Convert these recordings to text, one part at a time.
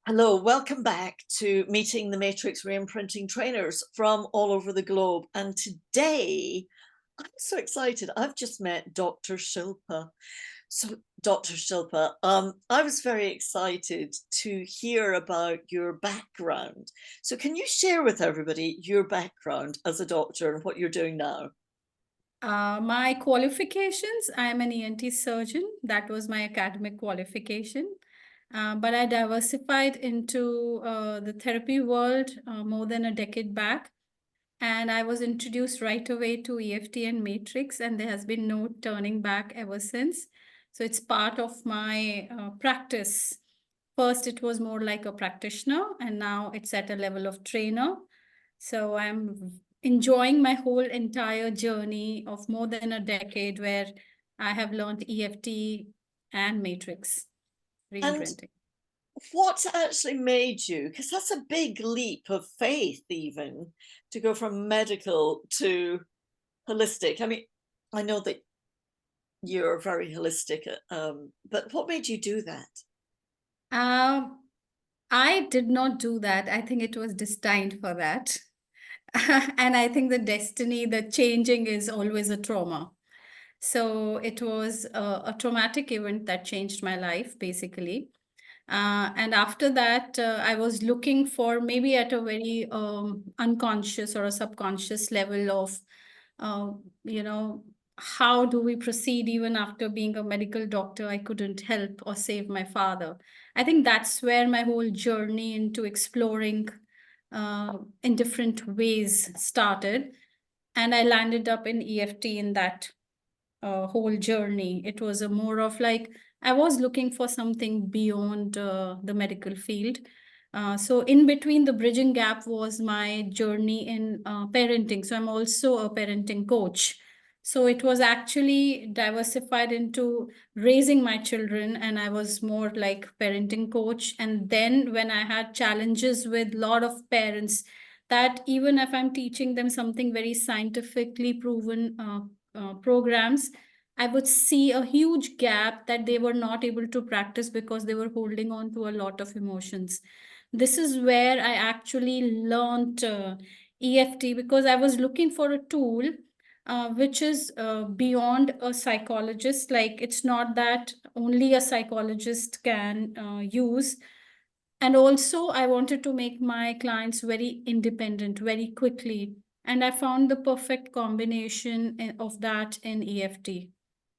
Hello, welcome back to Meeting the Matrix Reimprinting trainers from all over the globe. And today, I'm so excited. I've just met Dr. Shilpa. So, Dr. Shilpa, I was very excited to hear about your background. So, can you share with everybody your background as a doctor and what you're doing now? My qualifications, I am an ENT surgeon. That was my academic qualification. But I diversified into the therapy world more than a decade back. And I was introduced right away to EFT and Matrix, and there has been no turning back ever since. So it's part of my practice. First, it was more like a practitioner, and now it's at a level of trainer. So I'm enjoying my whole entire journey of more than a decade where I have learned EFT and Matrix And reimprinting. what actually made you, because that's a big leap of faith, even to go from medical to holistic. I mean, I know that you're very holistic, but what made you do that? Um, I did not do that. I think it was destined for that. And I think the destiny, the changing is always a trauma. So it was a traumatic event that changed my life, basically. And after that, I was looking for maybe at a very unconscious or a subconscious level of, uh, you know, how do we proceed even after being a medical doctor? I couldn't help or save my father. I think that's where my whole journey into exploring in different ways started. And I landed up in EFT in that whole journey. It was a more of like I was looking for something beyond the medical field. So in between the bridging gap was my journey in parenting. So I'm also a parenting coach. So it was actually diversified into raising my children, and I was more like parenting coach. And then when I had challenges with a lot of parents, that even if I'm teaching them something very scientifically proven programs, I would see a huge gap that they were not able to practice because they were holding on to a lot of emotions. This is where I actually learned EFT because I was looking for a tool which is beyond a psychologist. Like, it's not that only a psychologist can use. And also, I wanted to make my clients very independent very quickly. And I found the perfect combination of that in EFT.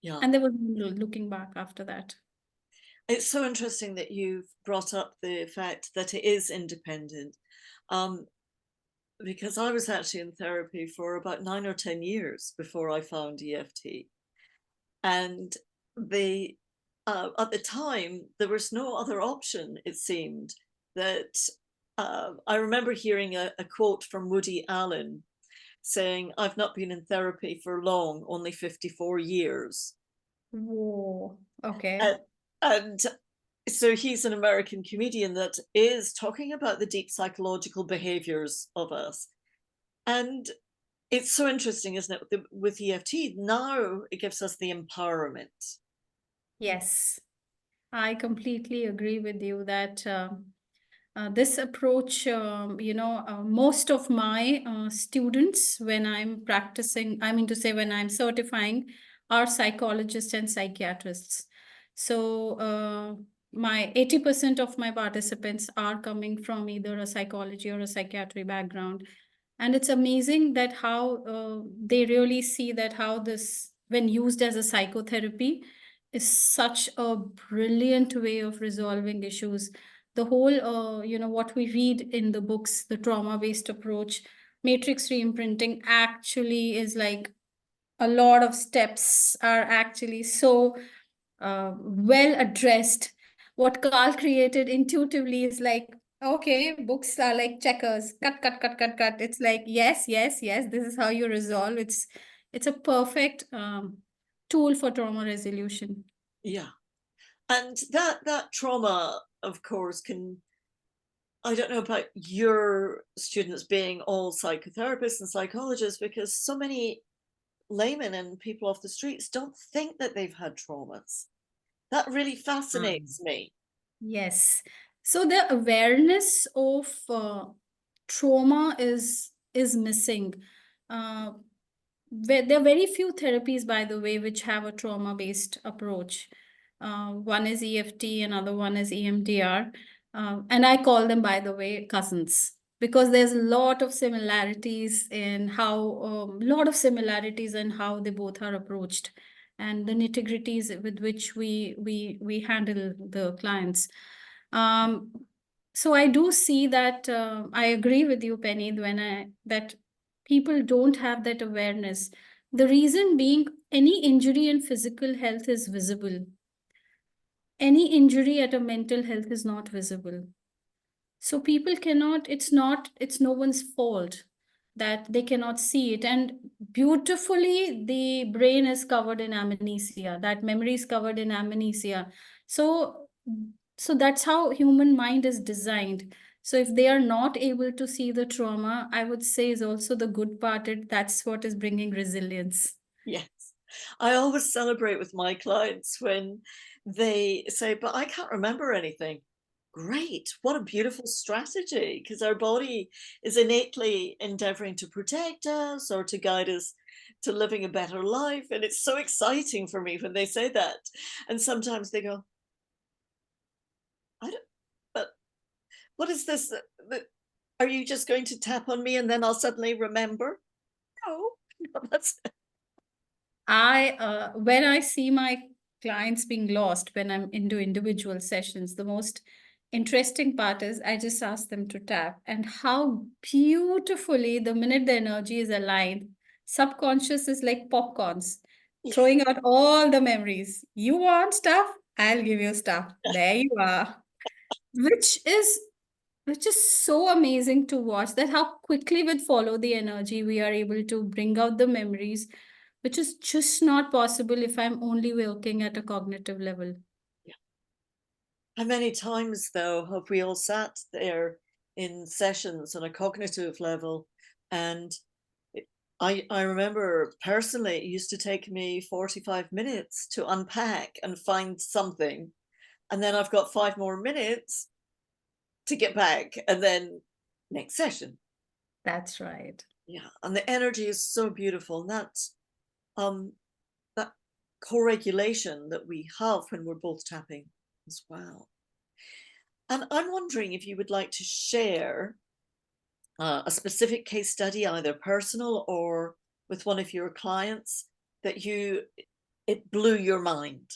Yeah, And there was no looking back after that. it's so interesting that you've brought up the fact that it is independent, um, because I was actually in therapy for about 9 or 10 years before I found EFT, and the at the time there was no other option. It seemed that I remember hearing a quote from Woody Allen saying, "I've not been in therapy for long, only 54 years." Whoa. Okay. And, and so he's an American comedian that is talking about the deep psychological behaviors of us. And it's so interesting, isn't it? With EFT, now it gives us the empowerment. Yes, I completely agree with you that this approach, most of my students, when I'm practicing, I mean to say, when I'm certifying, are psychologists and psychiatrists. So, my 80% of my participants are coming from either a psychology or a psychiatry background. And it's amazing that how they really see that how this, when used as a psychotherapy, is such a brilliant way of resolving issues. The whole, what we read in the books, the trauma-based approach, matrix reimprinting actually is like a lot of steps are actually so well addressed. What Carl created intuitively is like, okay, books are like checkers, cut, cut, cut, cut, cut. It's like, yes, yes, yes, this is how you resolve. It's a perfect tool for trauma resolution. Yeah. And that trauma, of course, can, I don't know about your students being all psychotherapists and psychologists, because so many laymen and people off the streets don't think that they've had traumas. That really Mm. fascinates me. Yes. So the awareness of trauma is missing. Uh, there are very few therapies, by the way, which have a trauma-based approach. One is EFT, another one is EMDR, and I call them, by the way, cousins, because there's a lot of similarities in how they both are approached, and the nitty-gritties with which we handle the clients. Um, so I do see that I agree with you, Penny, that people don't have that awareness. The reason being, any injury in physical health is visible. Any injury at a mental health is not visible. So people cannot, it's no one's fault that they cannot see it. And beautifully, the brain is covered in amnesia, that memory is covered in amnesia. So, so that's how human mind is designed. So if they are not able to see the trauma, I would say is also the good part. That's what is bringing resilience. Yes. I always celebrate with my clients when they say, but I can't remember anything. Great. What a beautiful strategy, because our body is innately endeavoring to protect us or to guide us to living a better life. And it's so exciting for me when they say that. And sometimes they go, I don't, but what is this? Are you just going to tap on me and then I'll suddenly remember? No, no, that's When I see my clients being lost when I'm into individual sessions, the most interesting part is I just ask them to tap, and how beautifully, the minute the energy is aligned, subconscious is like popcorns, yeah. throwing out all the memories. You want stuff? I'll give you stuff. There you are. Which is which is so amazing to watch, that how quickly with follow the energy we are able to bring out the memories, which is just not possible if I'm only working at a cognitive level. How many times, though, have we all sat there in sessions on a cognitive level? And I remember personally, it used to take me 45 minutes to unpack and find something. And then I've got 5 more minutes to get back and then next session. That's right. Yeah. And the energy is so beautiful. And um, that co-regulation that we have when we're both tapping as well. And I'm wondering if you would like to share a specific case study, either personal or with one of your clients, that it blew your mind.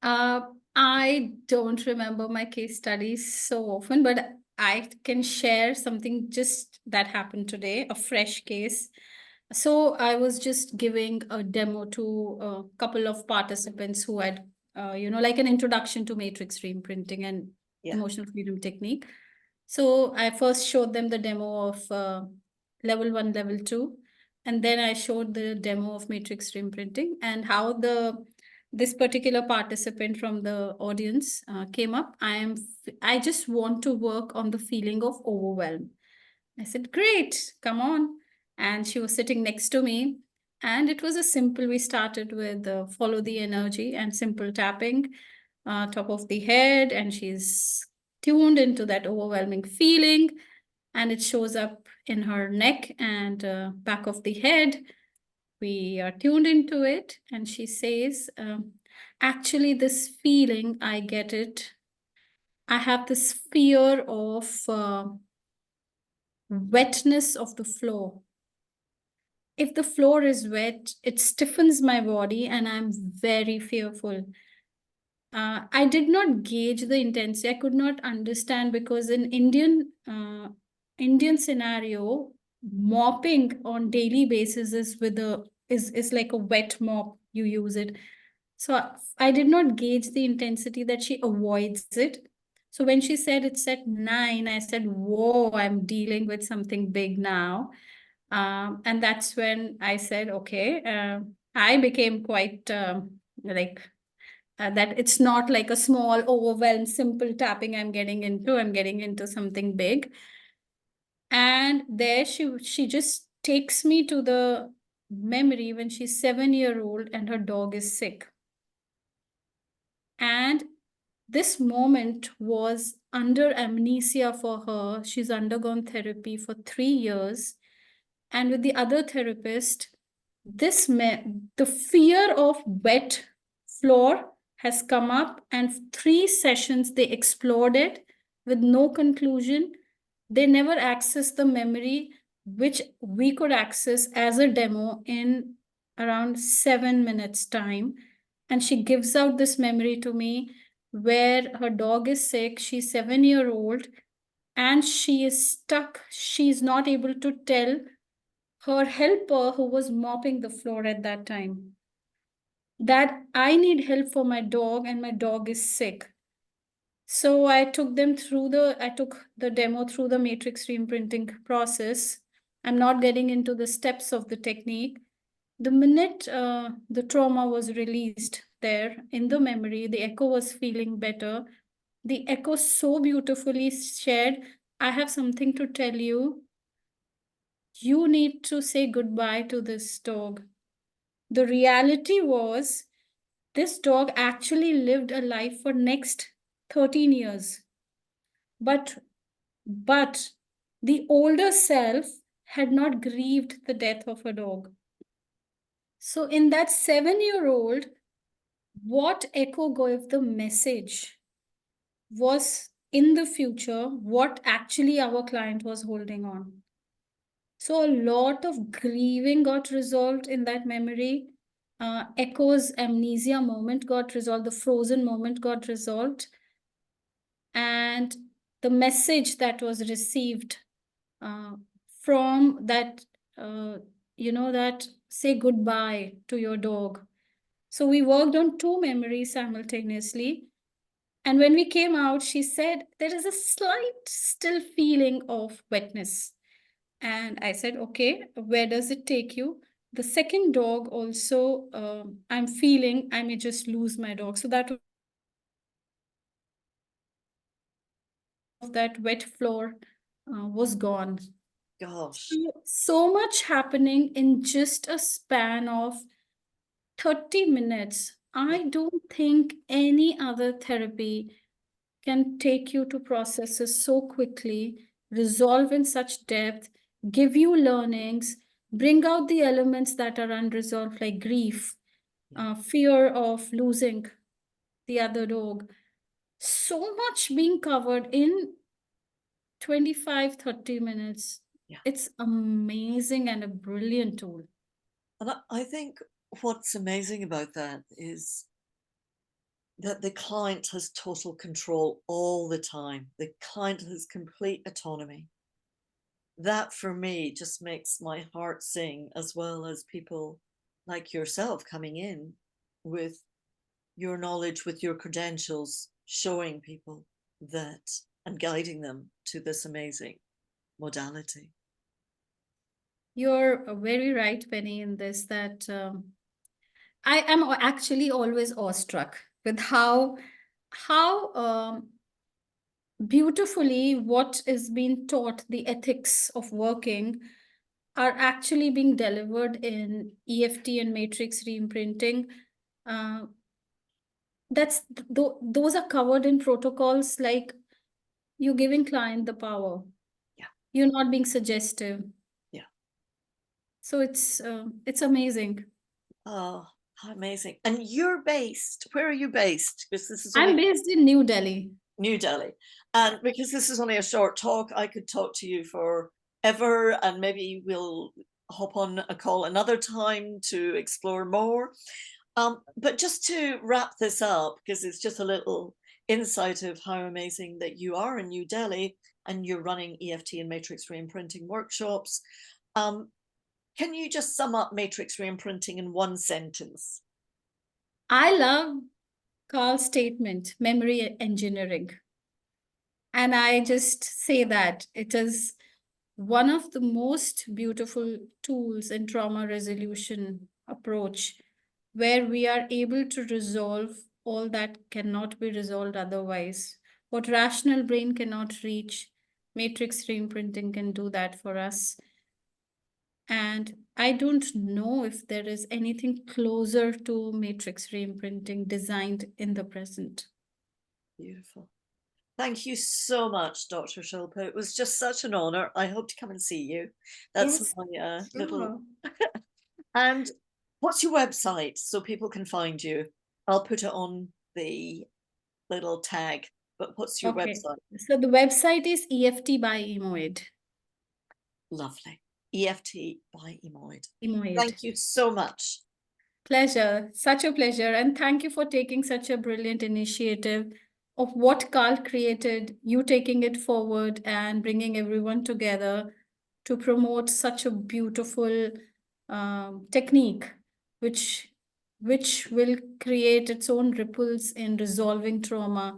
Uh, I don't remember my case studies so often, but I can share something just that happened today, a fresh case. So I was just giving a demo to a couple of participants who had, like an introduction to matrix reimprinting and Yeah. emotional freedom technique. So I first showed them the demo of level 1, level 2, and then I showed the demo of matrix reimprinting, and how this particular participant from the audience came up. I just want to work on the feeling of overwhelm. I said, great, come on. And she was sitting next to me. And it was a simple, we started with follow the energy and simple tapping, top of the head. And she's tuned into that overwhelming feeling. And it shows up in her neck and back of the head. We are tuned into it. And she says, actually, this feeling, I get it. I have this fear of wetness of the floor. If the floor is wet, it stiffens my body and I'm very fearful. I did not gauge the intensity. I could not understand, because in Indian scenario, mopping on daily basis is like a wet mop. You use it. So I did not gauge the intensity that she avoids it. So when she said it's at 9, I said, whoa, I'm dealing with something big now. And that's when I said, okay, I became quite like that it's not like a small, overwhelmed, simple tapping I'm getting into something big. And there she just takes me to the memory when she's 7-year old and her dog is sick. And this moment was under amnesia for her. She's undergone therapy for 3 years. And with the other therapist, the fear of wet floor has come up, and 3 sessions they explored it with no conclusion. They never accessed the memory, which we could access as a demo in around 7 minutes time. And she gives out this memory to me where her dog is sick. She's 7 year old and she is stuck. She's not able to tell her helper who was mopping the floor at that time that I need help for my dog and my dog is sick. So I took the demo through the matrix reimprinting process. I'm not getting into the steps of the technique. The minute the trauma was released there in the memory, the echo was feeling better. The echo so beautifully shared, I have something to tell you. You need to say goodbye to this dog. The reality was this dog actually lived a life for next 13 years. But but the older self had not grieved the death of a dog. So in that 7 year old, what echo gave the message was in the future what actually our client was holding on. So a lot of grieving got resolved in that memory. Echo's amnesia moment got resolved, the frozen moment got resolved, and the message that was received uh, from that, uh, that say goodbye to your dog. So we worked on two memories simultaneously. And when we came out, she said, there is a slight still feeling of wetness. And I said, okay, where does it take you? The second dog also, I'm feeling I may just lose my dog. So that wet floor was gone. Gosh. So much happening in just a span of 30 minutes. Yeah. I don't think any other therapy can take you to processes so quickly, resolve in such depth, give you learnings, bring out the elements that are unresolved, like grief, Yeah. fear of losing the other dog. So much being covered in 25-30 minutes. Yeah. It's amazing and a brilliant tool. And I think what's amazing about that is that the client has total control all the time. The client has complete autonomy. That for me just makes my heart sing, as well as people like yourself coming in with your knowledge, with your credentials, showing people that and guiding them to this amazing modality. You're very right, Penny, in this that I am actually always awestruck with how beautifully what is being taught, the ethics of working, are actually being delivered in EFT and matrix reimprinting. Uh, those are covered in protocols like you're giving client the power. Yeah. You're not being suggestive. Yeah. So it's amazing. Oh, how amazing. And you're based, where are you based? Because this is I'm only based in New Delhi. New Delhi. And because this is only a short talk, I could talk to you forever, and maybe we'll hop on a call another time to explore more. But just to wrap this up, because it's just a little insight of how amazing that you are in New Delhi and you're running EFT and matrix reimprinting workshops. Um, can you just sum up matrix reimprinting in one sentence? I love Carl's statement, memory engineering. And I just say that it is one of the most beautiful tools in trauma resolution approach, where we are able to resolve all that cannot be resolved otherwise. What rational brain cannot reach, matrix reimprinting can do that for us. And I don't know if there is anything closer to matrix reimprinting designed in the present. Beautiful. Thank you so much, Dr. Shilpa. It was just such an honor. I hope to come and see you. That's Yes, my little. sure. And what's your website so people can find you? I'll put it on the little tag, but what's your Okay. website? So the website is EFT by Emoid. Lovely. EFT by Emoid. Emoid. Thank you so much. Pleasure, such a pleasure. And thank you for taking such a brilliant initiative of what Carl created, you taking it forward and bringing everyone together to promote such a beautiful technique, which will create its own ripples in resolving trauma.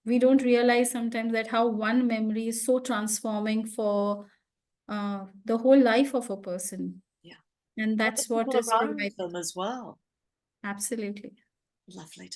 We don't realize sometimes that how one memory is so transforming for the whole life of a person. Yeah. And And the that's what people is around reviving. them as well. Absolutely. Lovely.